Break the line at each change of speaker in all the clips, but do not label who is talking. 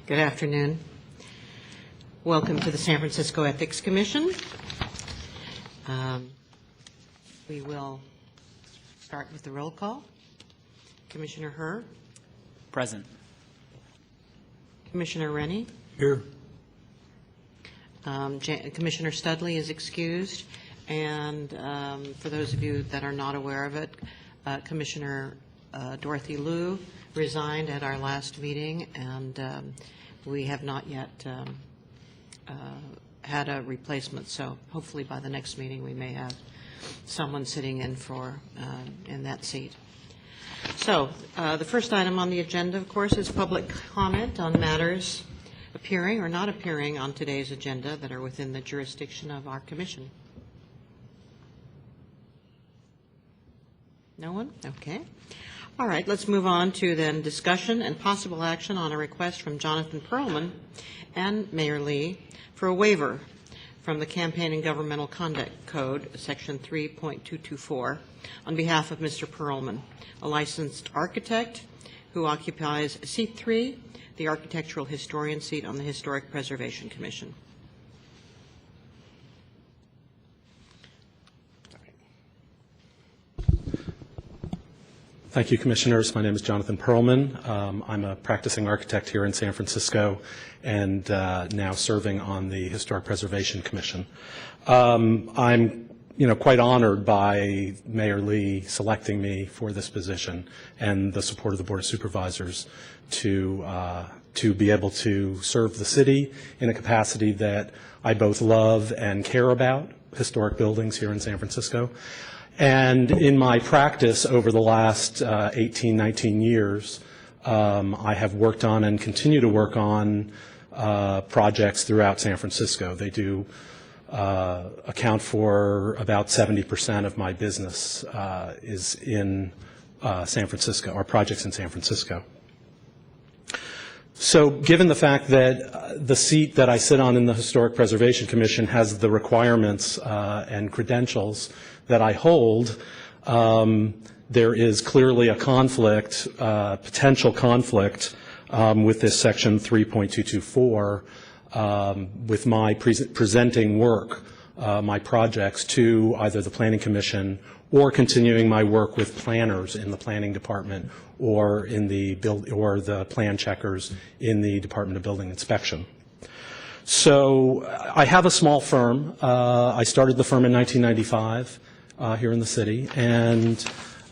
Good afternoon. Welcome to the San Francisco Ethics Commission. We will start with the roll call. Commissioner Herr.
Present.
Commissioner Rennie.
Here.
Commissioner Studley is excused. And for those of you that are not aware of it, Commissioner Dorothy Liu resigned at our last meeting, and we have not yet had a replacement. So hopefully by the next meeting we may have someone sitting in for in that seat. So the first item on the agenda, of course, is public comment on matters appearing or not appearing on today's agenda that are within the jurisdiction of our commission. No one? Okay. All right, let's move on to then discussion and possible action on a request from Jonathan Pearlman and Mayor Lee for a waiver from the Campaign and Governmental Conduct Code, Section 3.224, on behalf of Mr. Pearlman, a licensed architect who occupies Seat 3, the Architectural Historian seat on the Historic Preservation Commission.
Thank you, Commissioners. My name is Jonathan Pearlman. I'm a practicing architect here in San Francisco and now serving on the Historic Preservation Commission. I'm quite honored by Mayor Lee selecting me for this position and the support of the Board of Supervisors to be able to serve the city in a capacity that I both love and care about, historic buildings here in San Francisco. And in my practice over the last 18, 19 years, I have worked on and continue to work on projects throughout San Francisco. They do account for about 70% of my business is in San Francisco, or projects in San Francisco. So given the fact that the seat that I sit on in the Historic Preservation Commission has the requirements and credentials that I hold, there is clearly a conflict, potential conflict with this Section 3.224 with my presenting work, my projects to either the Planning Commission or continuing my work with planners in the Planning Department or in the the plan checkers in the Department of Building Inspection. So I have a small firm. I started the firm in 1995 here in the city, and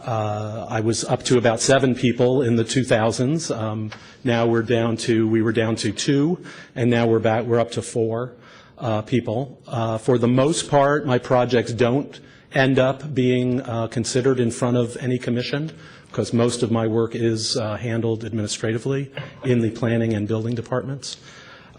I was up to about 7 people in the 2000s. Now we were down to 2, and now we're up to 4 people. For the most part, my projects don't end up being considered in front of any commission, because most of my work is handled administratively in the planning and building departments.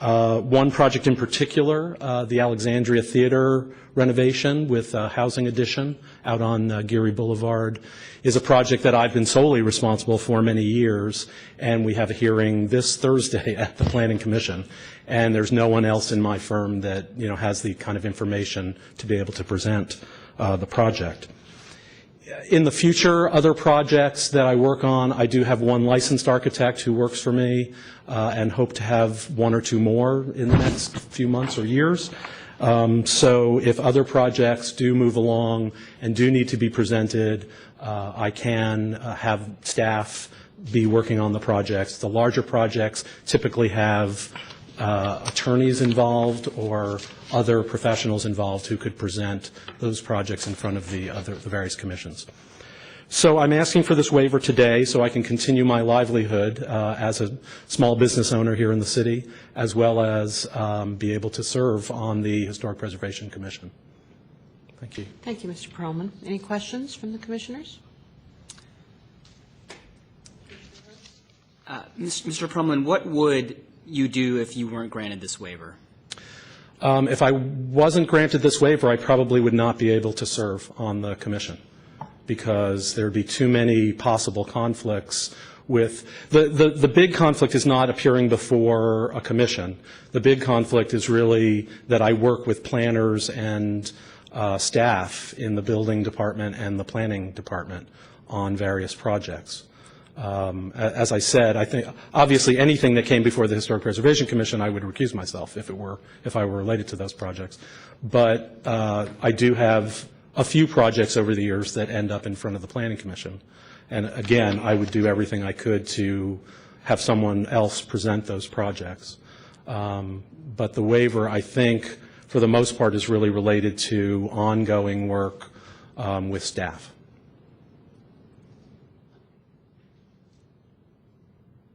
One project in particular, the Alexandria Theater renovation with housing addition out on Geary Boulevard, is a project that I've been solely responsible for many years, and we have a hearing this Thursday at the Planning Commission, and there's no one else in my firm that has the kind of information to be able to present the project. In the future, other projects that I work on, I do have one licensed architect who works for me and hope to have 1 or 2 more in the next few months or years. So if other projects do move along and do need to be presented, I can have staff be working on the projects. The larger projects typically have attorneys involved or other professionals involved who could present those projects in front of the various commissions. So I'm asking for this waiver today so I can continue my livelihood as a small business owner here in the city, as well as be able to serve on the Historic Preservation Commission. Thank you.
Thank you, Mr. Pearlman. Any questions from the commissioners?
Mr. Pearlman, what would you do if you weren't granted this waiver?
If I wasn't granted this waiver, I probably would not be able to serve on the commission, because there would be too many possible conflicts with the big conflict is not appearing before a commission. The big conflict is really that I work with planners and staff in the building department and the planning department on various projects. As I said, I think obviously anything that came before the Historic Preservation Commission, I would recuse myself if I were related to those projects. But I do have a few projects over the years that end up in front of the Planning Commission. And again, I would do everything I could to have someone else present those projects. But the waiver, I think, for the most part, is really related to ongoing work with staff.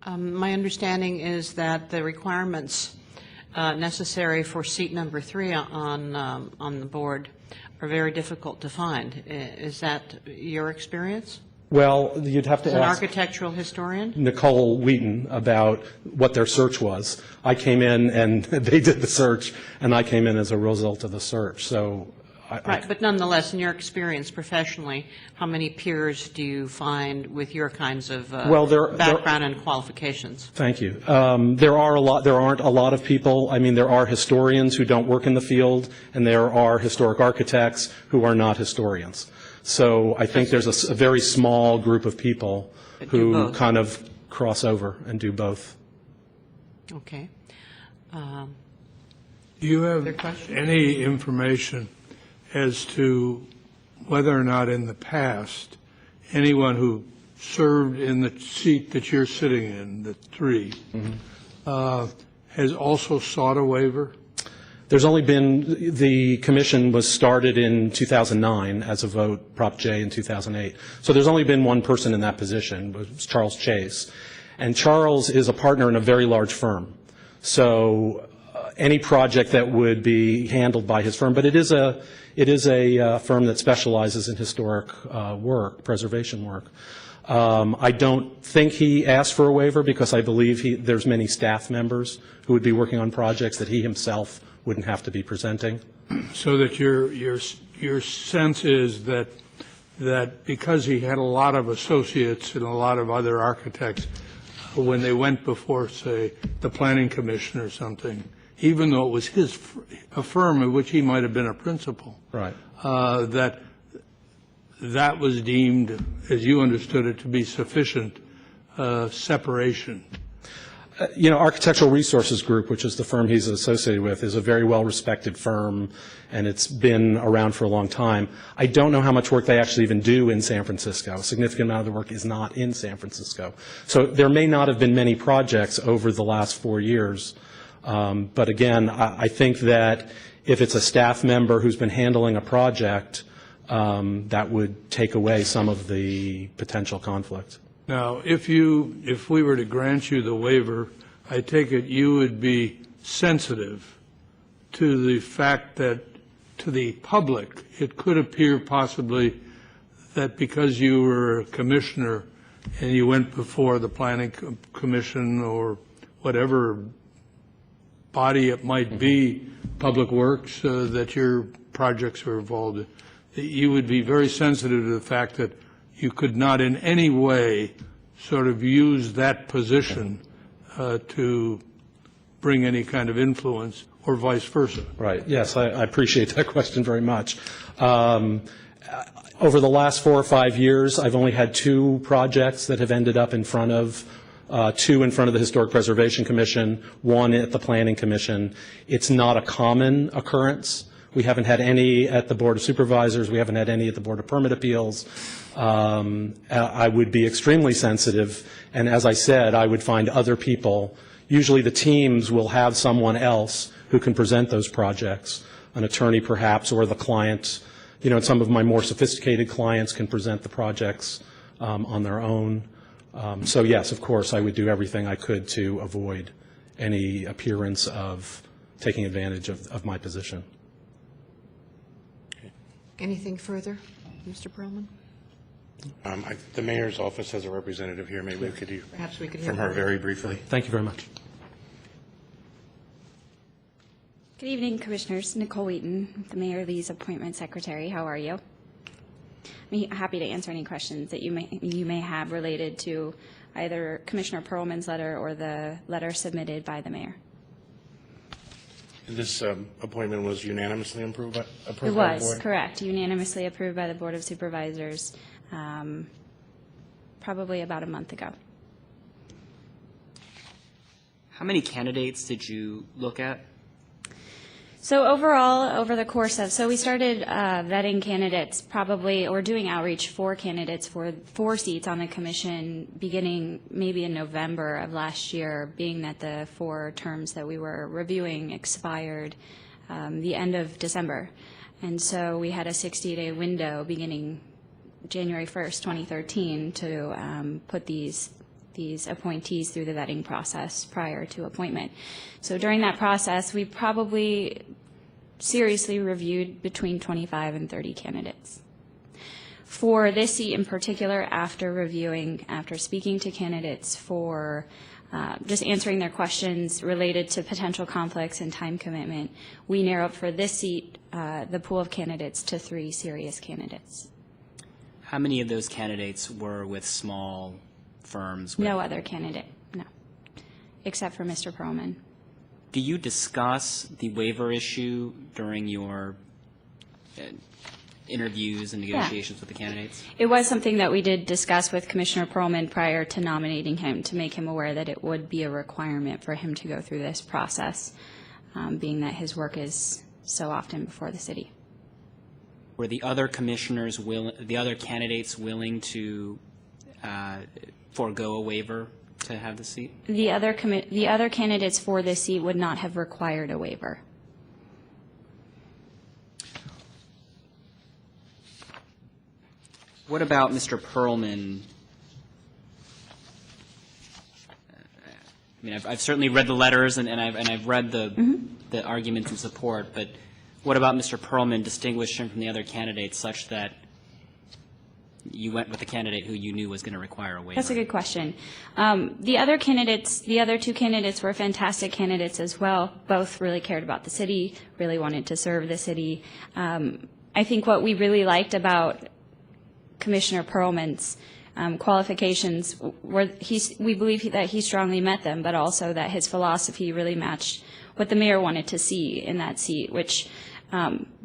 My understanding is that the requirements necessary for seat number 3 on the board are very difficult to find. Is that your experience?
Well, you'd have to
As an
ask
architectural historian?
Nicole Wheaton about what their search was. I came in and they did the search, and I came in as a result of the search. So,
Right, but nonetheless, in your experience professionally, how many peers do you find with your kinds of background and qualifications?
Thank you. There aren't a lot of people. I mean, there are historians who don't work in the field, and there are historic architects who are not historians. So I think there's a very small group of people who kind of cross over and do both.
Okay.
Do you have any information as to whether or not in the past anyone who served in the seat that you're sitting in, the 3, has also sought a waiver?
There's only been, the commission was started in 2009 as a vote, Prop J in 2008. So there's only been one person in that position, it was Charles Chase. And Charles is a partner in a very large firm. So any project that would be handled by his firm, but it is a firm that specializes in historic work, preservation work. I don't think he asked for a waiver because I believe there's many staff members who would be working on projects that he himself wouldn't have to be presenting.
So that your sense is that because he had a lot of associates and a lot of other architects, when they went before, say, the Planning Commission or something, even though it was a firm in which he might have been a principal,
right?
That was deemed, as you understood it, to be sufficient separation.
Architectural Resources Group, which is the firm he's associated with, is a very well-respected firm, and it's been around for a long time. I don't know how much work they actually even do in San Francisco. A significant amount of the work is not in San Francisco. So there may not have been many projects over the last 4 years. But again, I think that if it's a staff member who's been handling a project, that would take away some of the potential conflict.
Now, if we were to grant you the waiver, I take it you would be sensitive to the fact that to the public it could appear possibly that because you were a commissioner and you went before the Planning Commission or whatever body it might be, Public Works, that your projects were involved in, that you would be very sensitive to the fact that you could not in any way sort of use that position to bring any kind of influence or vice versa.
Right. Yes, I appreciate that question very much. Over the last 4 or 5 years, I've only had 2 projects that have ended up in front of 2 in front of the Historic Preservation Commission, 1 at the Planning Commission. It's not a common occurrence. We haven't had any at the Board of Supervisors. We haven't had any at the Board of Permit Appeals. I would be extremely sensitive, and as I said, I would find other people. Usually the teams will have someone else who can present those projects, an attorney perhaps, or the client. Some of my more sophisticated clients can present the projects on their own. So yes, of course, I would do everything I could to avoid any appearance of taking advantage of my position.
Anything further, Mr. Pearlman?
The mayor's office has a representative here. Maybe we could hear from her very briefly.
Thank you very much.
Good evening, Commissioners. Nicole Wheaton, the Mayor Lee's appointment secretary. How are you? I'm happy to answer any questions that you may have related to either Commissioner Pearlman's letter or the letter submitted by the mayor.
This appointment was unanimously approved by the board?
It was, correct. Unanimously approved by the Board of Supervisors probably about a month ago.
How many candidates did you look at?
So overall, over the course of, so we started vetting candidates probably, or doing outreach for candidates for 4 seats on the commission beginning maybe in November of last year, being that the 4 terms that we were reviewing expired the end of December. And so we had a 60-day window beginning January 1st, 2013 to put these appointees through the vetting process prior to appointment. So during that process, we probably seriously reviewed between 25 and 30 candidates. For this seat in particular, after speaking to candidates for just answering their questions related to potential conflicts and time commitment, we narrowed for this seat the pool of candidates to 3 serious candidates.
How many of those candidates were with small firms?
No other candidate, no, except for Mr. Pearlman.
Do you discuss the waiver issue during your interviews and negotiations with the candidates?
It was something that we did discuss with Commissioner Pearlman prior to nominating him, to make him aware that it would be a requirement for him to go through this process, being that his work is so often before the city.
Were the other commissioners the other candidates willing to forego a waiver to have the seat?
The other candidates for this seat would not have required a waiver.
What about Mr. Pearlman? I mean, I've certainly read the letters and I've read the arguments in support, but what about Mr. Pearlman distinguished him from the other candidates such that you went with the candidate who you knew was going to require a waiver?
That's a good question. The other 2 candidates were fantastic candidates as well. Both really cared about the city, really wanted to serve the city. I think what we really liked about Commissioner Pearlman's qualifications were we believe that he strongly met them, but also that his philosophy really matched what the mayor wanted to see in that seat, which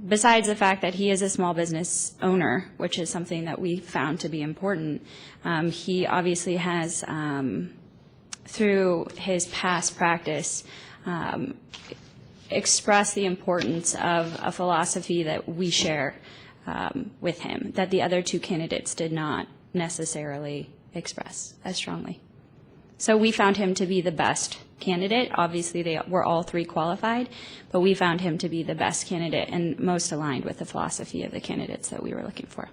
besides the fact that he is a small business owner, which is something that we found to be important, he obviously has, through his past practice, expressed the importance of a philosophy that we share with him, that the other 2 candidates did not necessarily express as strongly. So we found him to be the best candidate. Obviously, they were all 3 qualified, but we found him to be the best candidate and most aligned with the philosophy of the candidates that we were looking for.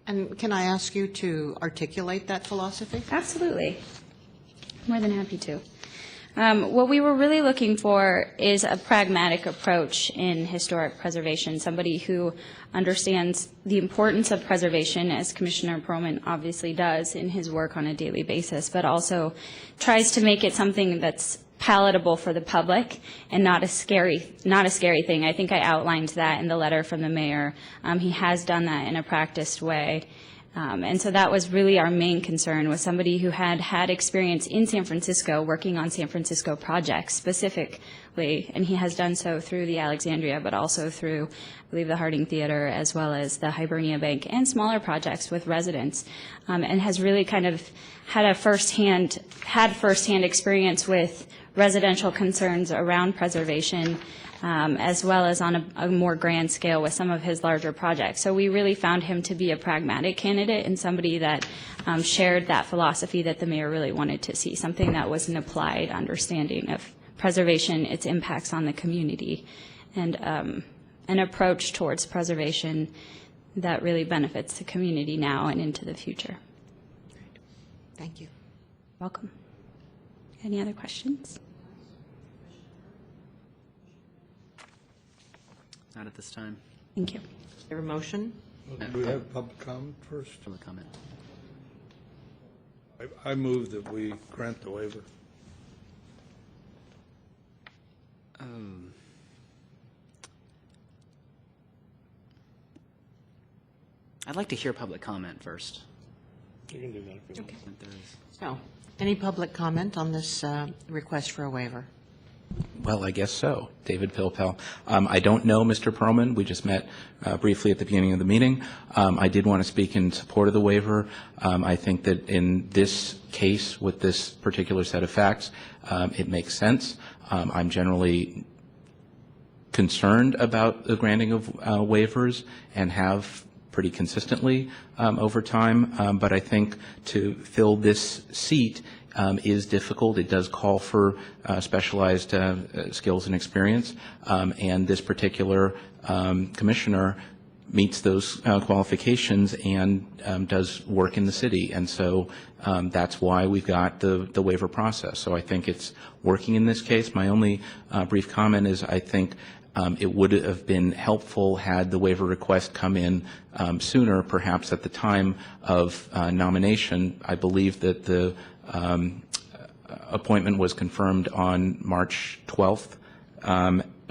And can I ask you to articulate that philosophy?
Absolutely. More than happy to. What we were really looking for is a pragmatic approach in historic preservation, somebody who understands the importance of preservation, as Commissioner Pearlman obviously does in his work on a daily basis, but also tries to make it something that's palatable for the public and not a scary thing. I think I outlined that in the letter from the mayor. He has done that in a practiced way. And so that was really our main concern, was somebody who had experience in San Francisco, working on San Francisco projects specifically, and he has done so through the Alexandria, but also through, I believe, the Harding Theater, as well as the Hibernia Bank, and smaller projects with residents, and has really kind of had firsthand experience with residential concerns around preservation, as well as on a more grand scale with some of his larger projects. So we really found him to be a pragmatic candidate and somebody that shared that philosophy that the mayor really wanted to see, something that was an applied understanding of preservation, its impacts on the community, and an approach towards preservation that really benefits the community now and into the future.
Thank you.
Welcome. Any other questions?
Not at this time.
Thank you.
Is there a motion?
Do we have public comment first?
Public comment.
I move that we grant the waiver.
I'd like to hear public comment first.
You can do that if you want.
There is.
So, any public comment on this request for a waiver?
Well, I guess so. David Pilpel. I don't know Mr. Pearlman. We just met briefly at the beginning of the meeting. I did want to speak in support of the waiver. I think that in this case, with this particular set of facts, it makes sense. I'm generally concerned about the granting of waivers and have pretty consistently over time, but I think to fill this seat is difficult. It does call for specialized skills and experience, and this particular commissioner meets those qualifications and does work in the city, and so that's why we've got the waiver process. So I think it's working in this case. My only brief comment is I think it would have been helpful had the waiver request come in sooner, perhaps at the time of nomination. I believe that the appointment was confirmed on March 12th,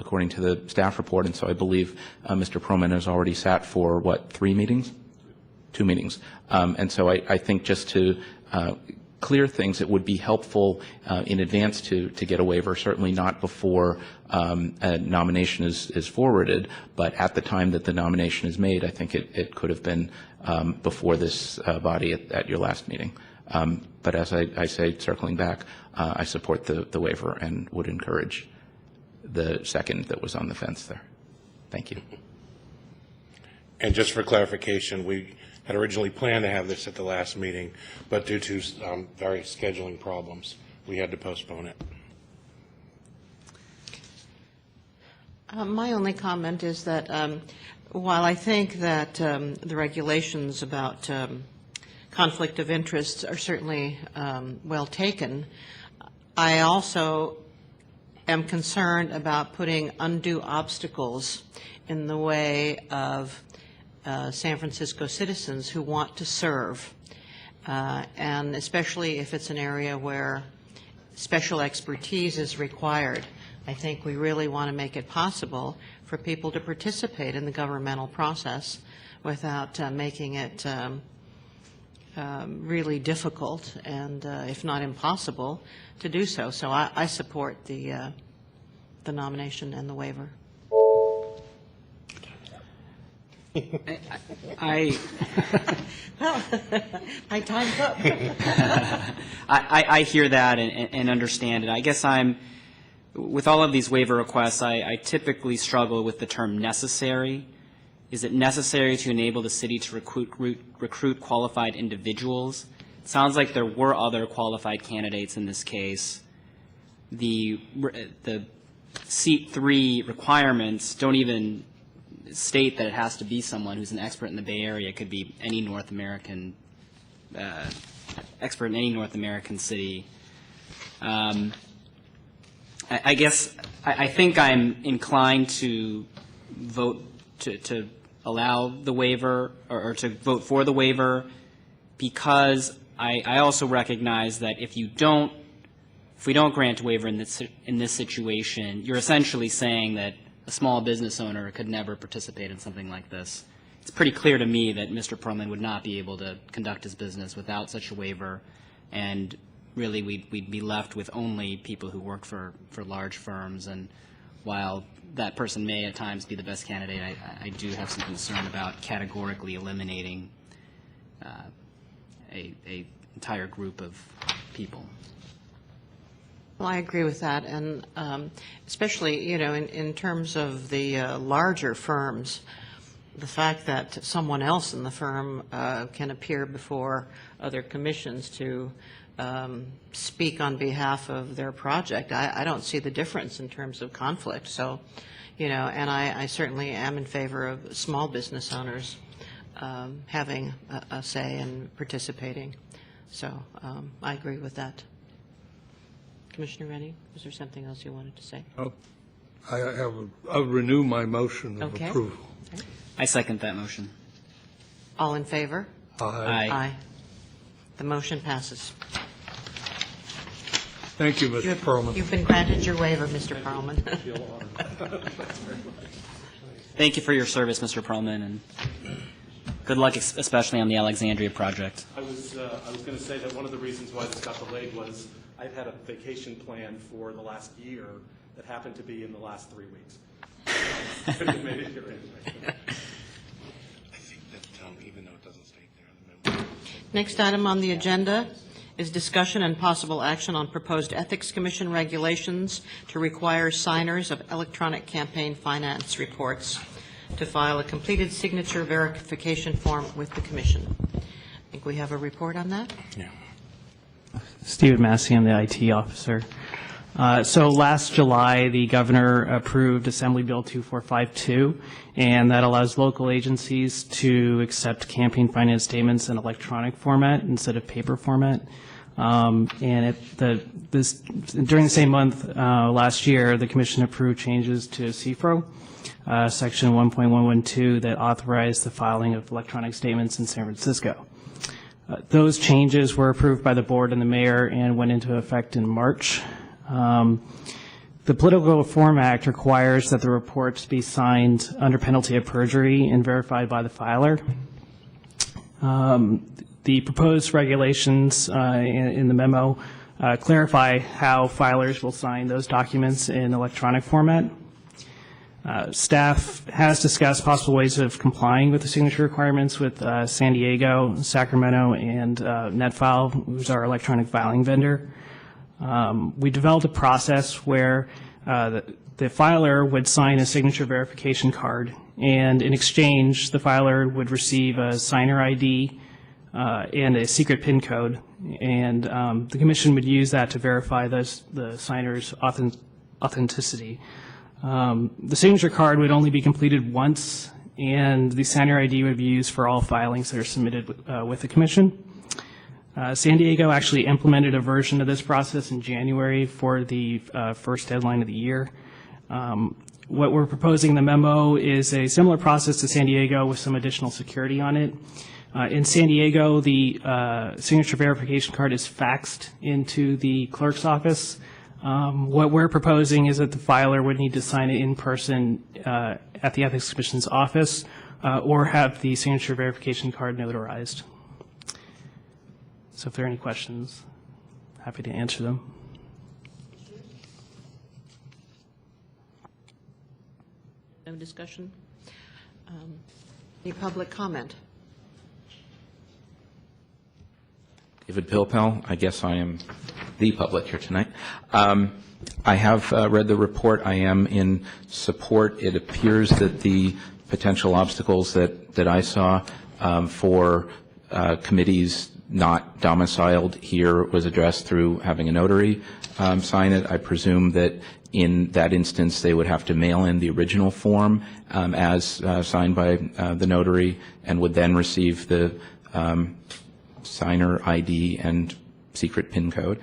according to the staff report, and so I believe Mr. Pearlman has already sat for, what, 3 meetings? 2 meetings. And so I think just to clear things, it would be helpful in advance to get a waiver, certainly not before a nomination is forwarded, but at the time that the nomination is made, I think it could have been before this body at your last meeting. But as I say, circling back, I support the waiver and would encourage the second that was on the fence there. Thank you.
And just for clarification, we had originally planned to have this at the last meeting, but due to various scheduling problems, we had to postpone it.
My only comment is that while I think that the regulations about conflict of interests are certainly well taken, I also am concerned about putting undue obstacles in the way of San Francisco citizens who want to serve, and especially if it's an area where special expertise is required. I think we really want to make it possible for people to participate in the governmental process without making it really difficult and, if not impossible, to do so. So I support the nomination and the waiver. Well, my time's up.
I hear that and understand it. I guess with all of these waiver requests, I typically struggle with the term necessary. Is it necessary to enable the city to recruit qualified individuals? It sounds like there were other qualified candidates in this case. The seat 3 requirements don't even state that it has to be someone who's an expert in the Bay Area. It could be any North American expert in any North American city. I guess I think I'm inclined to vote to allow the waiver or to vote for the waiver, because I also recognize that if we don't grant a waiver in this situation, you're essentially saying that a small business owner could never participate in something like this. It's pretty clear to me that Mr. Pearlman would not be able to conduct his business without such a waiver, and really we'd be left with only people who work for large firms. And while that person may at times be the best candidate, I do have some concern about categorically eliminating a entire group of people.
Well, I agree with that, and especially, in terms of the larger firms, the fact that someone else in the firm can appear before other commissions to speak on behalf of their project, I don't see the difference in terms of conflict. So, and I certainly am in favor of small business owners having a say and participating. So I agree with that. Commissioner Rennie, was there something else you wanted to say?
Oh, I'll renew my motion of
Okay.
approval.
Okay.
I second that motion.
All in favor?
Aye.
Aye. The motion passes.
Thank you, Mr. Pearlman.
You've been granted your waiver, Mr. Pearlman.
Thank you for your service, Mr. Pearlman, and good luck, especially on the Alexandria project.
I was going to say that one of the reasons why this got delayed was I've had a vacation plan for the last year
that happened to be in the last 3 weeks. Couldn't have made it here anyway.
I think that even though it doesn't state there, the memo.
Next item on the agenda is discussion and possible action on proposed Ethics Commission regulations to require signers of electronic campaign finance reports to file a completed signature verification form with the Commission. I think we have a report on that.
Yeah.
Stephen Massey, I'm the IT officer. So last July, the governor approved Assembly Bill 2452, and that allows local agencies to accept campaign finance statements in electronic format instead of paper format. And during the same month last year, the Commission approved changes to CFRO, Section 1.112, that authorized the filing of electronic statements in San Francisco. Those changes were approved by the board and the mayor and went into effect in March. The Political Reform Act requires that the reports be signed under penalty of perjury and verified by the filer. The proposed regulations in the memo clarify how filers will sign those documents in electronic format. Staff has discussed possible ways of complying with the signature requirements with San Diego, Sacramento, and Netfile, who's our electronic filing vendor. We developed a process where the filer would sign a signature verification card, and in exchange, the filer would receive a signer ID and a secret PIN code, and the Commission would use that to verify the signer's authenticity. The signature card would only be completed once, and the signer ID would be used for all filings that are submitted with the Commission. San Diego actually implemented a version of this process in January for the first deadline of the year. What we're proposing in the memo is a similar process to San Diego with some additional security on it. In San Diego, the signature verification card is faxed into the clerk's office. What we're proposing is that the filer would need to sign it in person at the Ethics Commission's office or have the signature verification card notarized. So if there are any questions, happy to answer them.
No discussion? Any public comment?
David Pilpel, I guess I am the public here tonight. I have read the report. I am in support. It appears that the potential obstacles that I saw for committees not domiciled here was addressed through having a notary sign it. I presume that in that instance they would have to mail in the original form as signed by the notary and would then receive the signer ID and secret PIN code.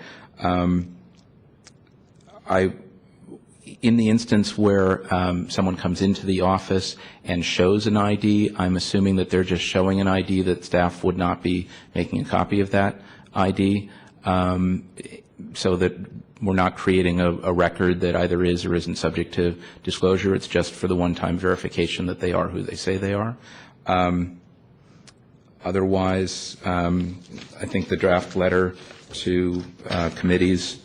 In the instance where someone comes into the office and shows an ID, I'm assuming that they're just showing an ID, that staff would not be making a copy of that ID, so that we're not creating a record that either is or isn't subject to disclosure. It's just for the one-time verification that they are who they say they are. Otherwise, I think the draft letter to committees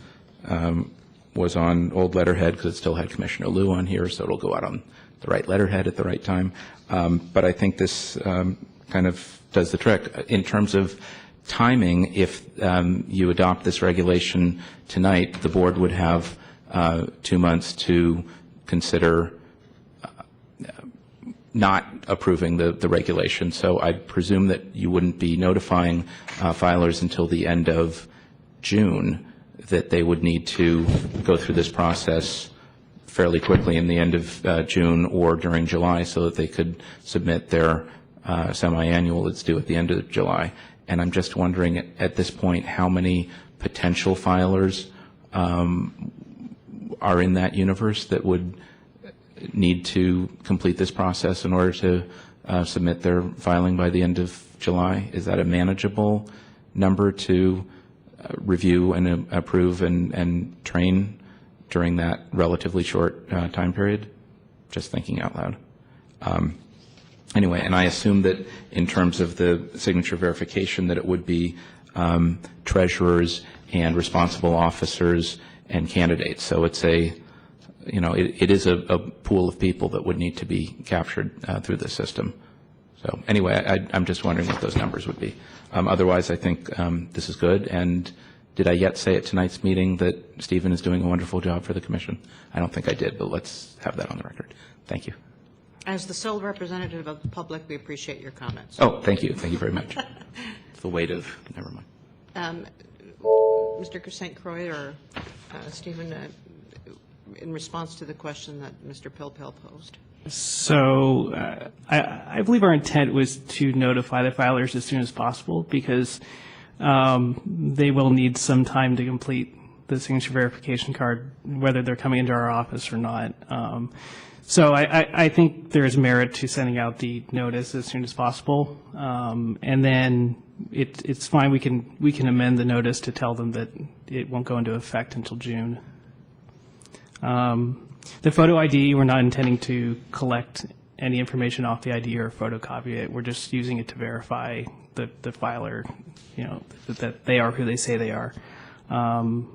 was on old letterhead because it still had Commissioner Liu on here, so it'll go out on the right letterhead at the right time. But I think this kind of does the trick. In terms of timing, if you adopt this regulation tonight, the board would have 2 months to consider not approving the regulation. So I presume that you wouldn't be notifying filers until the end of June that they would need to go through this process fairly quickly in the end of June or during July so that they could submit their semi-annual that's due at the end of July. And I'm just wondering at this point how many potential filers are in that universe that would need to complete this process in order to submit their filing by the end of July. Is that a manageable number to review and approve and train during that relatively short time period? Just thinking out loud. Anyway, and I assume that in terms of the signature verification that it would be treasurers and responsible officers and candidates. So it's a it is a pool of people that would need to be captured through the system. So anyway, I'm just wondering what those numbers would be. Otherwise, I think this is good. And did I yet say at tonight's meeting that Stephen is doing a wonderful job for the commission? I don't think I did, but let's have that on the record. Thank you.
As the sole representative of the public, we appreciate your comments.
Oh, thank you. Thank you very much. It's the weight of, never mind.
Mr. St. Croix or Stephen, in response to the question that Mr. Pilpel posed.
So I believe our intent was to notify the filers as soon as possible because they will need some time to complete the signature verification card, whether they're coming into our office or not. So I think there is merit to sending out the notice as soon as possible, and then it's fine. We can amend the notice to tell them that it won't go into effect until June. The photo ID, we're not intending to collect any information off the ID or photocopy it. We're just using it to verify the filer, that they are who they say they are. And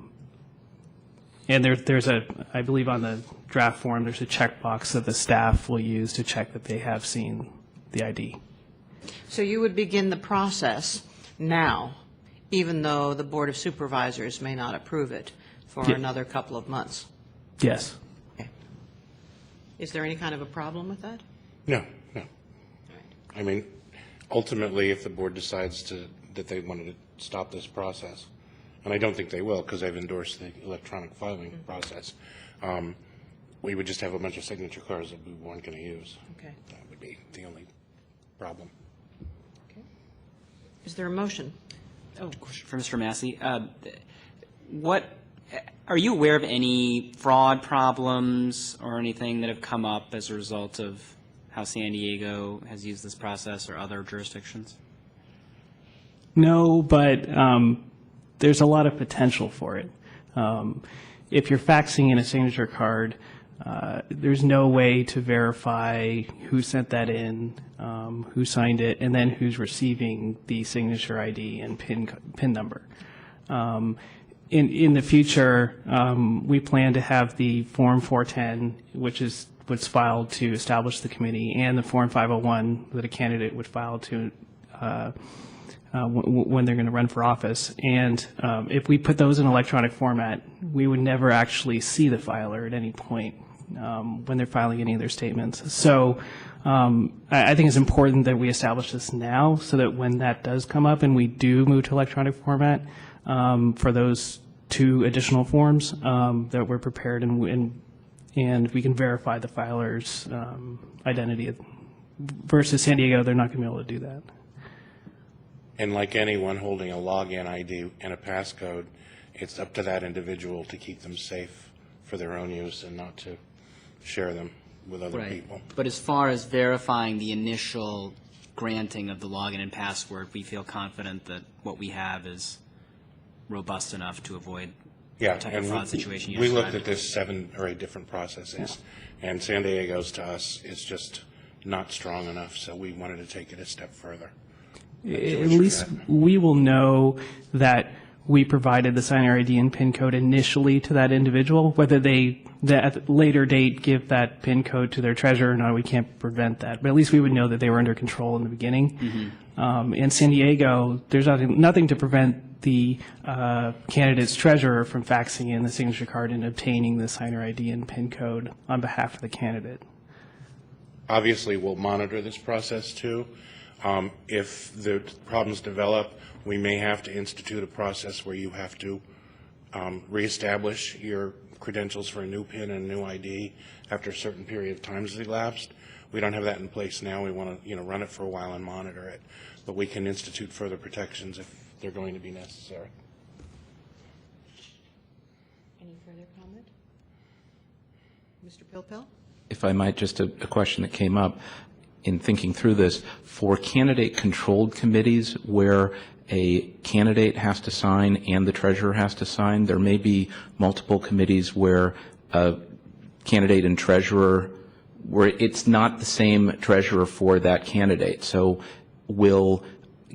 there's I believe on the draft form, there's a checkbox that the staff will use to check that they have seen the ID.
So you would begin the process now, even though the Board of Supervisors may not approve it for another couple of months?
Yes.
Okay. Is there any kind of a problem with that?
No. I mean, ultimately, if the board decides that they wanted to stop this process, and I don't think they will because I've endorsed the electronic filing process, we would just have a bunch of signature cards that we weren't going to use.
Okay.
That would be the only problem.
Okay. Is there a motion?
Oh, question for Mr. Massey. Are you aware of any fraud problems or anything that have come up as a result of how San Diego has used this process or other jurisdictions?
No, but there's a lot of potential for it. If you're faxing in a signature card, there's no way to verify who sent that in, who signed it, and then who's receiving the signature ID and PIN number. In the future, we plan to have the Form 410, which is what's filed to establish the committee, and the Form 501 that a candidate would file to when they're going to run for office. And if we put those in electronic format, we would never actually see the filer at any point when they're filing any of their statements. So I think it's important that we establish this now so that when that does come up and we do move to electronic format, for those two additional forms, that we're prepared and we can verify the filer's identity. Versus San Diego, they're not going to be able to do that.
And like anyone holding a login ID and a passcode, it's up to that individual to keep them safe for their own use and not to share them with other people.
But as far as verifying the initial granting of the login and password, we feel confident that what we have is robust enough to avoid the type of fraud situation you
we
described.
looked at this 7 or 8 different processes, and San Diego's to us is just not strong enough, so we wanted to take it a step further.
At least we will know that we provided the signer ID and PIN code initially to that individual. Whether they at a later date give that PIN code to their treasurer or not, we can't prevent that. But at least we would know that they were under control in the beginning. In San Diego, there's nothing to prevent the candidate's treasurer from faxing in the signature card and obtaining the signer ID and PIN code on behalf of the candidate.
Obviously, we'll monitor this process too. If the problems develop, we may have to institute a process where you have to reestablish your credentials for a new PIN and a new ID after a certain period of time has elapsed. We don't have that in place now. We want to, run it for a while and monitor it, but we can institute further protections if they're going to be necessary.
Any further comment? Mr. Pilpel?
If I might, just a question that came up in thinking through this. For candidate-controlled committees where a candidate has to sign and the treasurer has to sign, there may be multiple committees where a candidate and treasurer, where it's not the same treasurer for that candidate. So will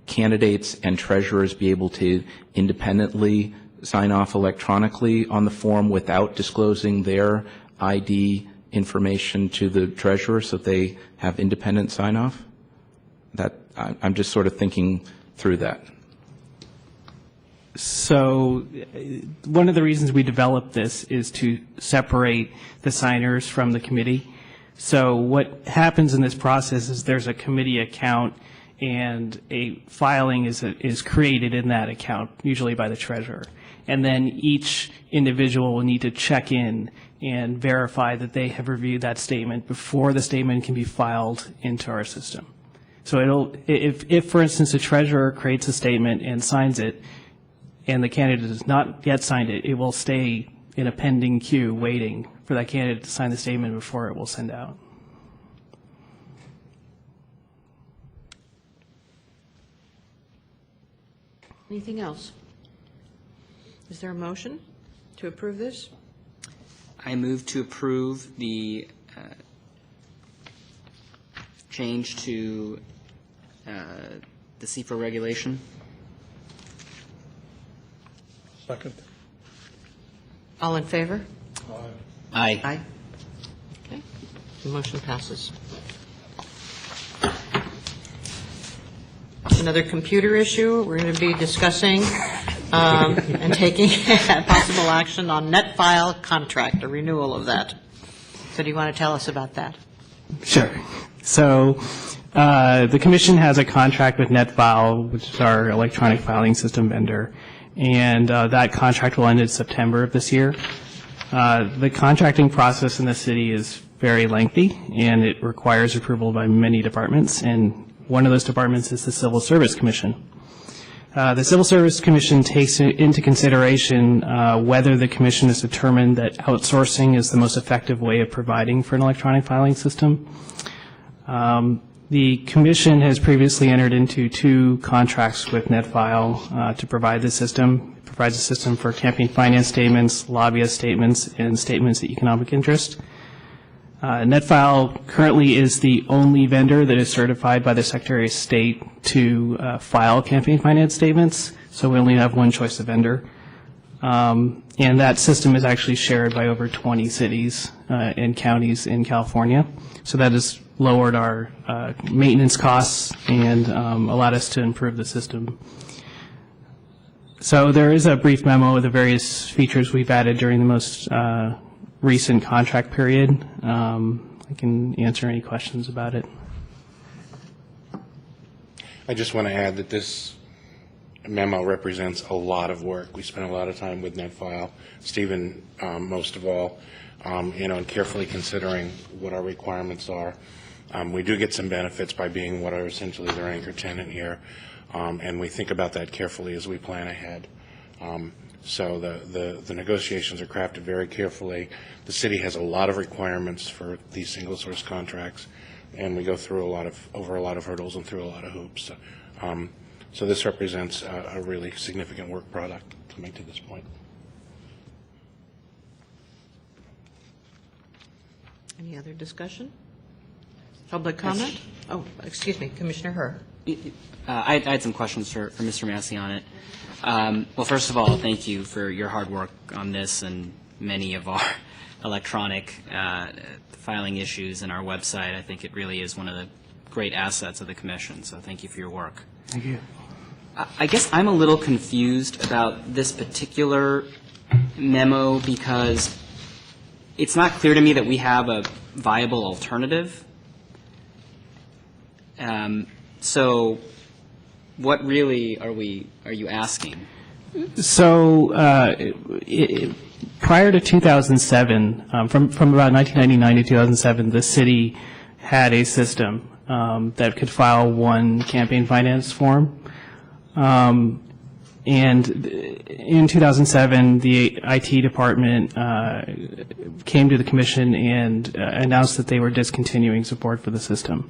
candidates and treasurers be able to independently sign off electronically on the form without disclosing their ID information to the treasurer so they have independent sign-off? I'm just sort of thinking through that.
So one of the reasons we developed this is to separate the signers from the committee. So what happens in this process is there's a committee account and a filing is created in that account, usually by the treasurer. And then each individual will need to check in and verify that they have reviewed that statement before the statement can be filed into our system. So if for instance, the treasurer creates a statement and signs it, and the candidate has not yet signed it, it will stay in a pending queue waiting for that candidate to sign the statement before it will send out.
Anything else? Is there a motion to approve this?
I move to approve the change to the CFA regulation.
Second.
All in favor?
Aye.
Aye. Okay, the motion passes. Another computer issue, we're going to be discussing and taking possible action on Netfile contract, a renewal of that. So do you want to tell us about that?
Sure. So the commission has a contract with Netfile, which is our electronic filing system vendor, and that contract will end in September of this year. The contracting process in the city is very lengthy, and it requires approval by many departments, and one of those departments is the Civil Service Commission. The Civil Service Commission takes into consideration whether the commission has determined that outsourcing is the most effective way of providing for an electronic filing system. The commission has previously entered into 2 contracts with Netfile to provide the system. It provides a system for campaign finance statements, lobbyist statements, and statements of economic interest. Netfile currently is the only vendor that is certified by the Secretary of State to file campaign finance statements, so we only have one choice of vendor. And that system is actually shared by over 20 cities and counties in California. So that has lowered our maintenance costs and allowed us to improve the system. So there is a brief memo of the various features we've added during the most recent contract period. I can answer any questions about it.
I just want to add that this memo represents a lot of work. We spent a lot of time with Netfile, Stephen most of all, and carefully considering what our requirements are. We do get some benefits by being what are essentially their anchor tenant here, and we think about that carefully as we plan ahead. So the negotiations are crafted very carefully. The city has a lot of requirements for these single source contracts, and we go through over a lot of hurdles and through a lot of hoops. So this represents a really significant work product coming to this point.
Any other discussion? Public comment? Oh, excuse me, Commissioner Herr.
I had some questions for Mr. Massey on it. Well, first of all, thank you for your hard work on this and many of our electronic filing issues in our website. I think it really is one of the great assets of the Commission, so thank you for your work.
Thank you.
I guess I'm a little confused about this particular memo because it's not clear to me that we have a viable alternative. So what really are you asking?
So prior to 2007, from about 1999 to 2007, the city had a system that could file one campaign finance form. And in 2007, the IT department came to the commission and announced that they were discontinuing support for the system.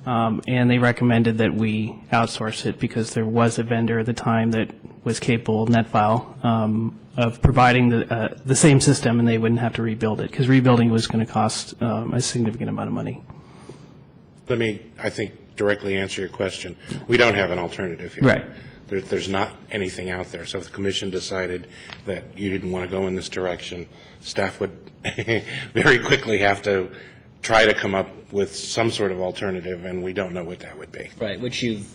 And they recommended that we outsource it because there was a vendor at the time that was capable, Netfile, of providing the same system, and they wouldn't have to rebuild it because rebuilding was going to cost a significant amount of money.
Let me, I think, directly answer your question. We don't have an alternative here.
Right.
There's not anything out there. So if the commission decided that you didn't want to go in this direction, staff would very quickly have to try to come up with some sort of alternative, and we don't know what that would be.
Right, which you've,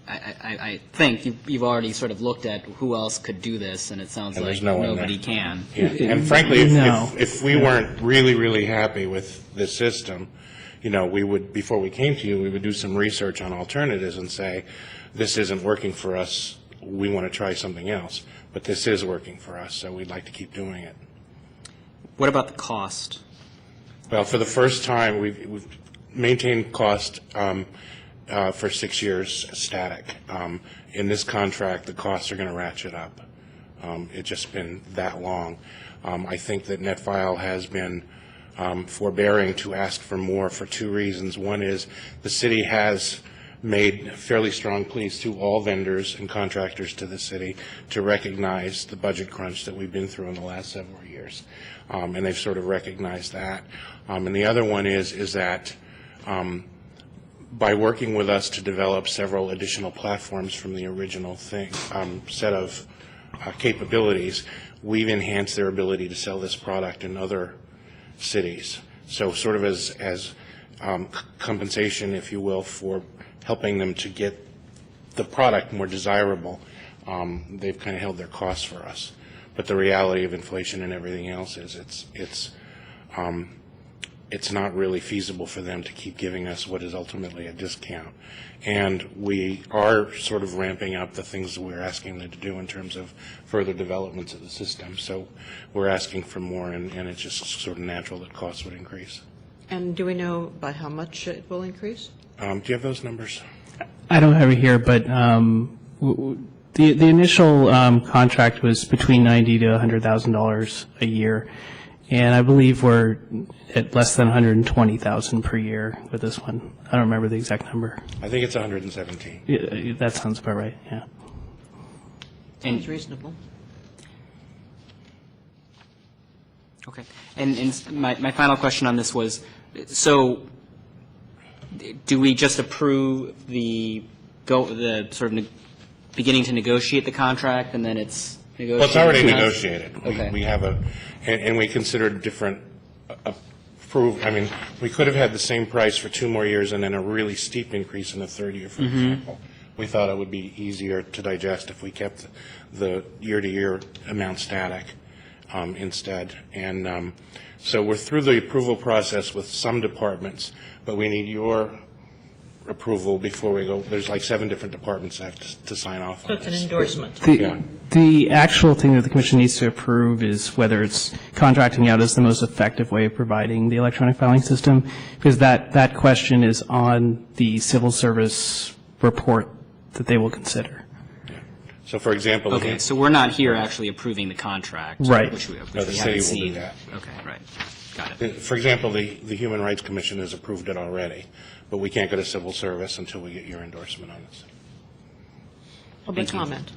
I think you've already sort of looked at who else could do this, and it sounds
And
like
there's no one
nobody
there.
can.
Yeah. And frankly,
No.
if we weren't really, really happy with this system, you know, we would, before we came to you, we would do some research on alternatives and say, this isn't working for us, we want to try something else. But this is working for us, so we'd like to keep doing it.
What about the cost?
Well, for the first time, we've maintained cost for 6 years static. In this contract, the costs are going to ratchet up. It's just been that long. I think that Netfile has been forbearing to ask for more for two reasons. One is the city has made fairly strong pleas to all vendors and contractors to the city to recognize the budget crunch that we've been through in the last several years. And they've sort of recognized that. And the other one is that by working with us to develop several additional platforms from the original set of capabilities, we've enhanced their ability to sell this product in other cities. So sort of as compensation, if you will, for helping them to get the product more desirable, they've kind of held their costs for us. But the reality of inflation and everything else is it's not really feasible for them to keep giving us what is ultimately a discount. And we are sort of ramping up the things that we're asking them to do in terms of further developments of the system. So we're asking for more, and it's just sort of natural that costs would increase.
And do we know by how much it will increase?
Do you have those numbers?
I don't have it here, but the initial contract was between $90,000 to $100,000 a year, and I believe we're at less than $120,000 per year with this one. I don't remember the exact number.
I think it's 117.
Yeah, that sounds about right. Yeah.
Seems reasonable.
Okay. And my final question on this was, so do we just approve the sort of beginning to negotiate the contract, and then it's negotiated?
Well, it's already negotiated.
Okay.
We have and we considered different I mean, we could have had the same price for 2 more years and then a really steep increase in the third year, for example. We thought it would be easier to digest if we kept the year-to-year amount static instead. And so we're through the approval process with some departments, but we need your approval before we go. There's like 7 different departments that have to sign off
So
on
it's an
this.
endorsement.
The actual thing that the commission needs to approve is whether it's contracting out as the most effective way of providing the electronic filing system, because that question is on the civil service report that they will consider.
So, for example,
Okay, so we're not here actually approving the contract.
Right.
Which we
No, the
haven't
city will do
seen.
that.
Okay, right. Got it.
For example, the Human Rights Commission has approved it already, but we can't go to civil service until we get your endorsement on this.
Public comment.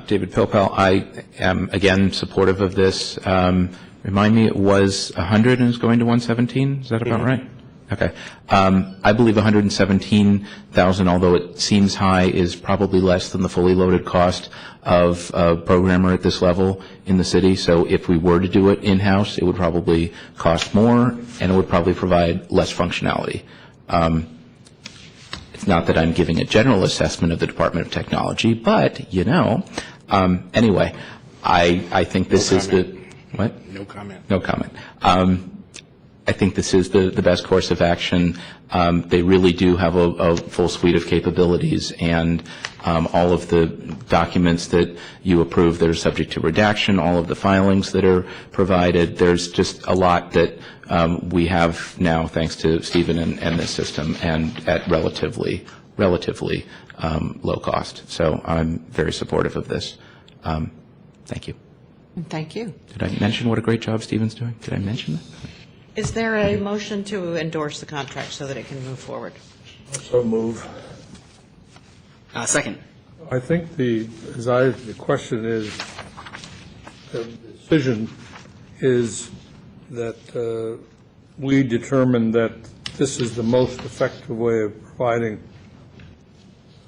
David Pilpel, I am, again, supportive of this. Remind me, it was 100 and it's going to 117? Is that about right? Okay. I believe 117,000, although it seems high, is probably less than the fully loaded cost of a programmer at this level in the city. So if we were to do it in-house, it would probably cost more, and it would probably provide less functionality. It's not that I'm giving a general assessment of the Department of Technology, but, you know, anyway, I think this is the, what?
No comment.
No comment. I think this is the best course of action. They really do have a full suite of capabilities, and all of the documents that you approve that are subject to redaction, all of the filings that are provided, there's just a lot that we have now thanks to Stephen and this system, and at relatively low cost. So I'm very supportive of this. Thank you.
Thank you.
Did I mention what a great job Stephen's doing? Did I mention that?
Is there a motion to endorse the contract so that it can move forward?
So move.
Second.
I think the question is, the decision is that we determine that this is the most effective way of providing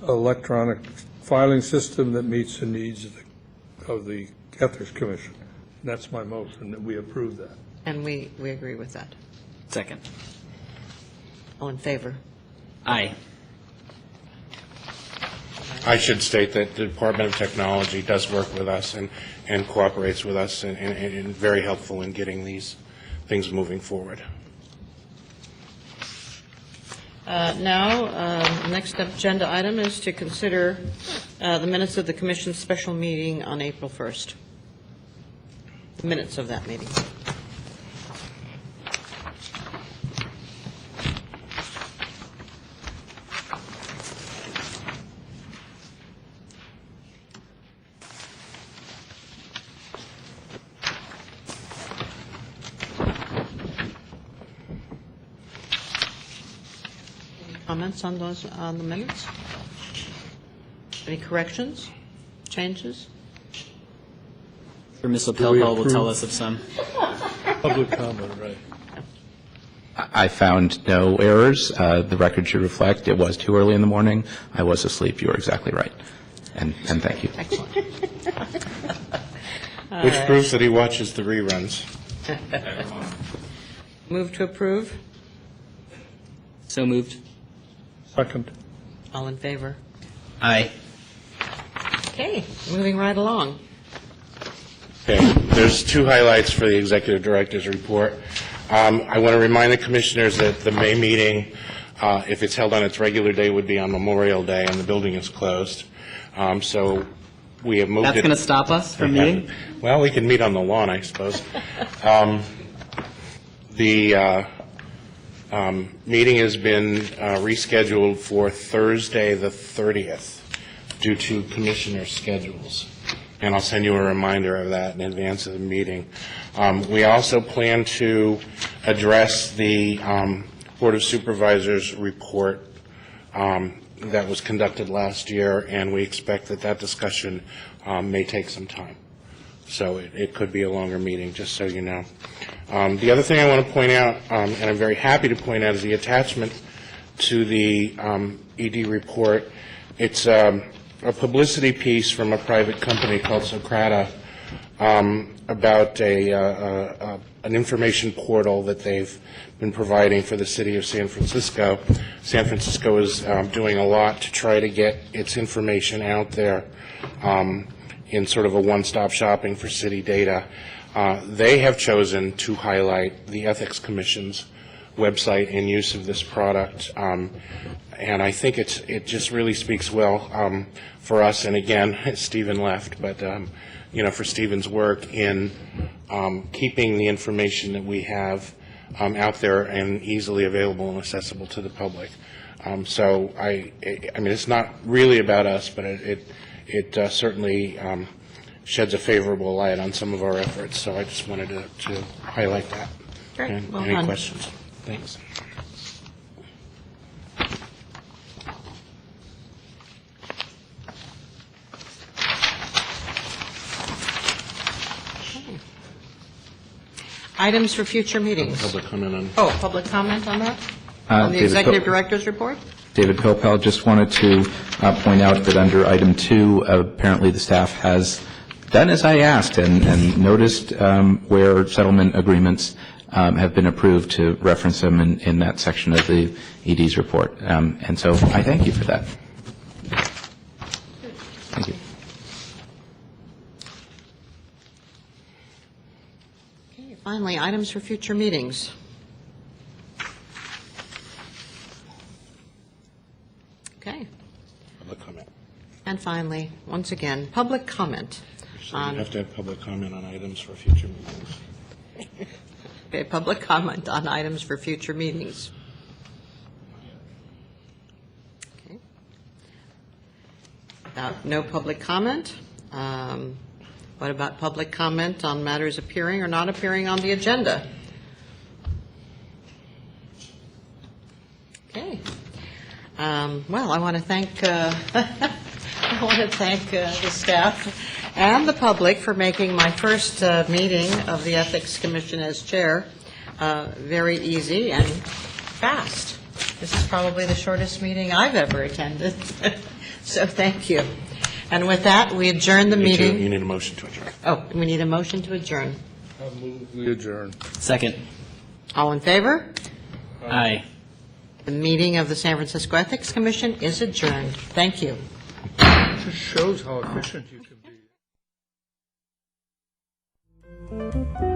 electronic filing system that meets the needs of the Ethics Commission. That's my motion, that we approve that.
And we agree with that.
Second.
All in favor?
Aye.
I should state that the Department of Technology does work with us and cooperates with us and very helpful in getting these things moving forward.
Now, next agenda item is to consider the minutes of the Commission's special meeting on April 1st. The minutes of that meeting. Comments on those, on the minutes? Any corrections, changes?
Or Ms.
we
Opelka will tell
approve?
us of some.
Public comment, right.
I found no errors. The record should reflect it was too early in the morning. I was asleep. You were exactly right. And thank you.
Excellent.
Which proves that he watches the reruns.
Move to approve?
So moved.
Second.
All in favor?
Aye.
Okay, moving right along.
Okay, there's two highlights for the Executive Director's report. I want to remind the Commissioners that the May meeting, if it's held on its regular day, would be on Memorial Day, and the building is closed. So we have moved it.
That's going to stop us from meeting?
Well, we can meet on the lawn, I suppose. The meeting has been rescheduled for Thursday, the 30th, due to Commissioner schedules. And I'll send you a reminder of that in advance of the meeting. We also plan to address the Board of Supervisors report that was conducted last year, and we expect that that discussion may take some time. So it could be a longer meeting, just so you know. The other thing I want to point out, and I'm very happy to point out, is the attachment to the ED report. It's a publicity piece from a private company called Socrata about an information portal that they've been providing for the city of San Francisco. San Francisco is doing a lot to try to get its information out there in sort of a one-stop shopping for city data. They have chosen to highlight the Ethics Commission's website in use of this product, and I think it just really speaks well for us. And again, Stephen left, but for Stephen's work in keeping the information that we have out there and easily available and accessible to the public. So I mean, it's not really about us, but it certainly sheds a favorable light on some of our efforts. So I just wanted to highlight that.
Great.
Okay.
Well
Any
done.
questions? Thanks.
Items for future meetings.
Public comment on.
Oh, public comment on that? On the
David
Executive
Pil-
Director's report?
David Pilpel, just wanted to point out that under item 2, apparently the staff has done as I asked and noticed where settlement agreements have been approved to reference them in that section of the ED's report. And so I thank you for that. Thank you.
Okay, finally, items for future meetings. Okay.
Public comment.
And finally, once again, public comment.
So you have to have public comment on items for future meetings.
Okay, public comment on items for future meetings. Okay. No public comment. What about public comment on matters appearing or not appearing on the agenda? Okay. Well, I want to thank the staff and the public for making my first meeting of the Ethics Commission as chair very easy and fast. This is probably the shortest meeting I've ever attended. So thank you. And with that, we adjourn the
You
meeting.
need a motion to adjourn.
Oh, we need a motion to adjourn.
I'll move we adjourn.
Second.
All in favor?
Aye.
The meeting of the San Francisco Ethics Commission is adjourned. Thank you.
Just shows how efficient you can be.